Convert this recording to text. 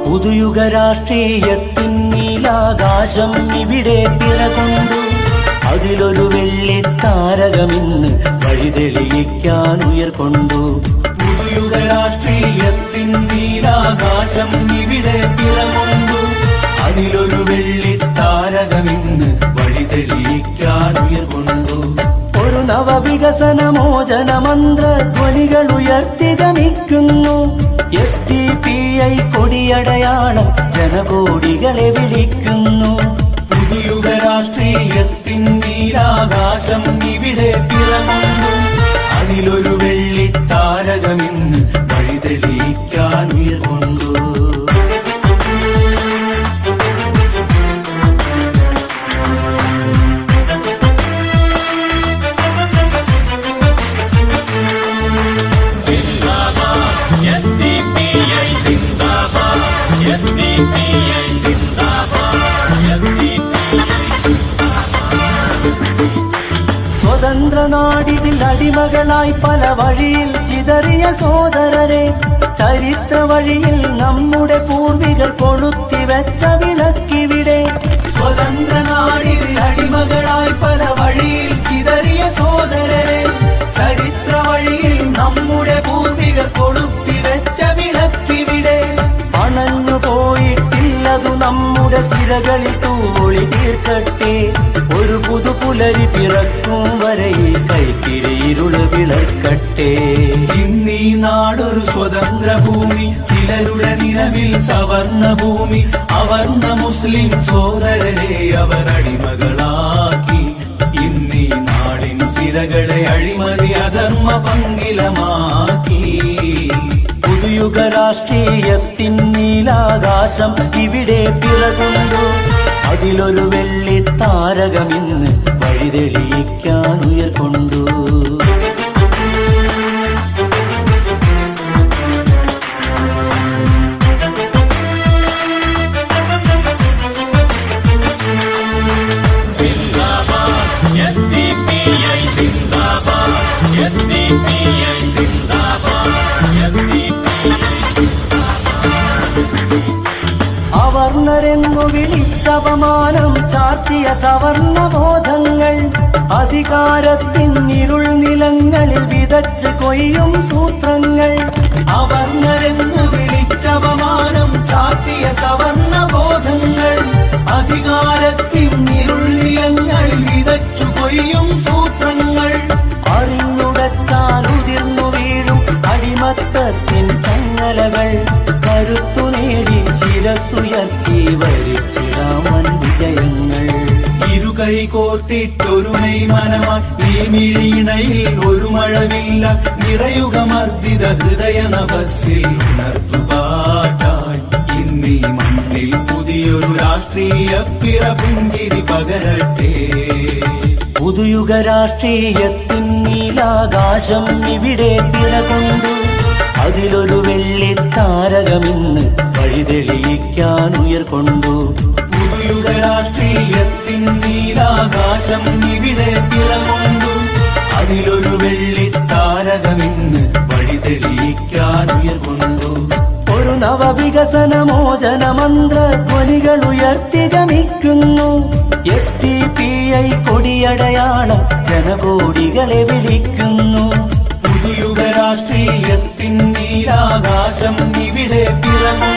പുതുയുഗ രാഷ്ട്രീയത്തിൻ നീലാകാശം ഇവിടെ പിറകൊണ്ടു. അതിലൊരു വെള്ളിത്താരകമിന്ന് വഴിതെളിയിക്കാൻ ഉയർക്കൊണ്ടു. പുതുയുഗ രാഷ്ട്രീയത്തിൻ നീലാകാശം ഇവിടെ പിറകൊണ്ടു. അതിലൊരു വെള്ളിത്താരകമിന്ന് വഴിതെളിയിക്കാൻ ഉയർക്കൊണ്ടു. ഒരു നവവികസന മോചന മന്ത്രധ്വനികൾ ഉയർത്തി ഗമിക്കുന്നു. SDPI കൊടിയടയാളം ജനകോടികളെ വിളിക്കുന്നു. പുതുയുഗ രാഷ്ട്രീയത്തിൻ നീലാകാശം ഇവിടെ പിറകൊണ്ടു. അതിലൊരു വെള്ളിത്താരകമിന്ന് വഴിതെളിയിക്കാൻ ഉയർക്കൊണ്ടു. സ്വതന്ത്ര നാടിതിൽ അടിമകളായി പല വഴിയിൽ ചിതറിയ സോദരരെ, ചരിത്ര വഴിയിൽ നമ്മുടെ പൂർവികർ കൊളുത്തി വെച്ച വിളക്കിവിടെ. സ്വതന്ത്ര നാടിതിൽ അടിമകളായി പല വഴിയിൽ ചിതറിയ സോദരരെ, ചരിത്ര വഴിയിൽ നമ്മുടെ പൂർവികർ കൊളുത്തി വെച്ച വിളക്കിവിടെ. അണഞ്ഞു പോയിട്ടില്ലതു നമ്മുടെ സിരകളിൽ തൂളി തീർക്കട്ടെ. ഒരു പുതുപുലരി പിറക്കും വരെ ഈ കൈത്തിരിയിരുള് വിളർക്കട്ടെ. ഇന്നീ നാടൊരു സ്വതന്ത്ര ഭൂമി, ചിലരുടെ നിലവിൽ സവർണ ഭൂമി. അവർണ മുസ്ലിം സോദരരെ അവർ അടിമകളാക്കി. ഇന്നീ നാടിൻ സിരകളെ അഴിമതി അധർമ്മ പങ്കിലമാക്കി. പുതുയുഗ രാഷ്ട്രീയത്തിൻ നീലാകാശം ഇവിടെ പിറകൊണ്ടു. അതിലൊരു വെള്ളിത്താരകമിന്ന് വഴിതെളിയിക്കാൻ ഉയർക്കൊണ്ടു. അവർണരെന്നു വിളിച്ചപമാനം ചാർത്തിയ സവർണ ബോധങ്ങൾ, അധികാരത്തിൻ ഇരുൾ നിലങ്ങളിൽ വിതച്ച് കൊയ്യും സൂത്രങ്ങൾ. അവർണരെന്നു വിളിച്ചപമാനം ചാർത്തിയ സവർണ ബോധങ്ങൾ, അധികാരത്തിൻ ഇരുൾ നിലങ്ങളിൽ വിതച്ചു കൊയ്യും സൂത്രങ്ങൾ. അറിഞ്ഞുടച്ചാൽ ഉതിർന്നു വീഴും അടിമത്തത്തിൻ ചങ്ങലകൾ, കരുത്തു നേടി ശിരസുയർത്തി വരിച്ചിടാമൻ വിജയങ്ങൾ. ഇരുകൈ കോർത്തിട്ടൊരു മെയ് മനമായി നീമിഴിയിണയിൽ ഒരു മഴവില്ല, നിറയുക മർദ്ദിത ഹൃദയ നഭസിൽ ഉണർത്തുപാട്ടായി. ഇന്നീ മണ്ണിൽ പുതിയൊരു രാഷ്ട്രീയ പിറപുഞ്ചിരി പകരട്ടെ. പുതുയുഗ രാഷ്ട്രീയത്തിൻ നീലാകാശം ഇവിടെ പിറകൊണ്ടു. അതിലൊരു വെള്ളിത്താരകമിന്ന് വഴിതെളിയിക്കാൻ ഉയർക്കൊണ്ടു. പുതുയുഗ രാഷ്ട്രീയത്തിൻ നീലാകാശം ഇവിടെ പിറകൊണ്ടു. അതിലൊരു വെള്ളിത്താരകമിന്ന് വഴിതെളിയിക്കാൻ ഉയർക്കൊണ്ടു. ഒരു നവവികസന മോചന മന്ത്രധ്വനികൾ ഉയർത്തി ഗമിക്കുന്നു. SDPI കൊടിയടയാളം ജനകോടികളെ വിളിക്കുന്നു. പുതുയുഗ രാഷ്ട്രീയത്തിൻ നീലാകാശം ഇവിടെ പിറകൊണ്ടു.